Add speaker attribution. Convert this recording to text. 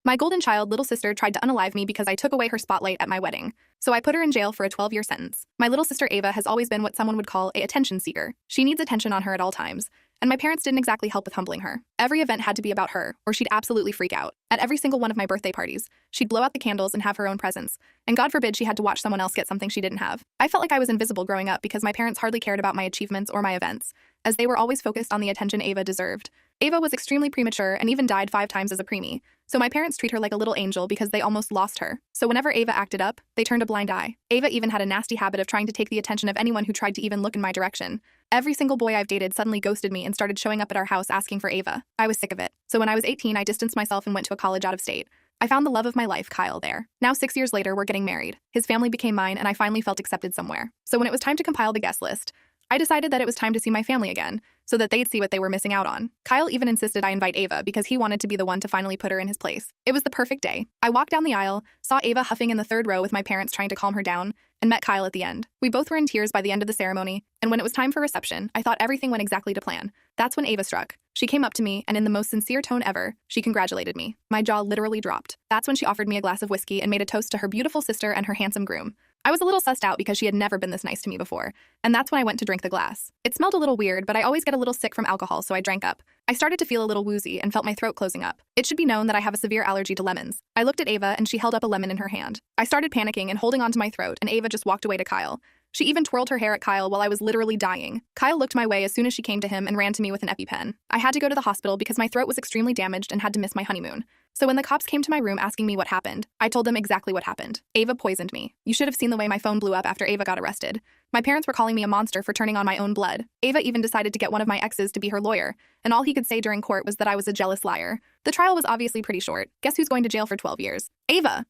Speaker 1: My golden child little sister tried to unalive me because I took away her spotlight at my wedding. So I put her in jail for a 12-year sentence. My little sister Ava has always been what someone would call an attention seeker. She needs attention on her at all times. And my parents didn't exactly help with humbling her. Every event had to be about her, or she'd absolutely freak out. At every single one of my birthday parties, she'd blow out the candles and have her own presents. And God forbid she had to watch someone else get something she didn't have. I felt like I was invisible growing up because my parents hardly cared about my achievements or my events, as they were always focused on the attention Ava deserved. Ava was extremely premature and even died 5 times as a preemie, so my parents treat her like a little angel because they almost lost her. So whenever Ava acted up, they turned a blind eye. Ava even had a nasty habit of trying to take the attention of anyone who tried to even look in my direction. Every single boy I've dated suddenly ghosted me and started showing up at our house asking for Ava. I was sick of it. So when I was 18, I distanced myself and went to a college out of state. I found the love of my life, Kyle, there. Now 6 years later, we're getting married. His family became mine, and I finally felt accepted somewhere. So when it was time to compile the guest list, I decided that it was time to see my family again, so that they'd see what they were missing out on. Kyle even insisted I invite Ava because he wanted to be the one to finally put her in his place. It was the perfect day. I walked down the aisle, saw Ava huffing in the 3rd row with my parents trying to calm her down, and met Kyle at the end. We both were in tears by the end of the ceremony, and when it was time for reception, I thought everything went exactly to plan. That's when Ava struck. She came up to me, and in the most sincere tone ever, she congratulated me. My jaw literally dropped. That's when she offered me a glass of whiskey and made a toast to her beautiful sister and her handsome groom. I was a little sussed out because she had never been this nice to me before, and that's when I went to drink the glass. It smelled a little weird, but I always get a little sick from alcohol, so I drank up. I started to feel a little woozy and felt my throat closing up. It should be known that I have a severe allergy to lemons. I looked at Ava, and she held up a lemon in her hand. I started panicking and holding onto my throat, and Ava just walked away to Kyle. She even twirled her hair at Kyle while I was literally dying. Kyle looked my way as soon as she came to him and ran to me with an EpiPen. I had to go to the hospital because my throat was extremely damaged and had to miss my honeymoon. So when the cops came to my room asking me what happened, I told them exactly what happened. Ava poisoned me. You should have seen the way my phone blew up after Ava got arrested. My parents were calling me a monster for turning on my own blood. Ava even decided to get one of my exes to be her lawyer, and all he could say during court was that I was a jealous liar. The trial was obviously pretty short. Guess who's going to jail for 12 years? Ava!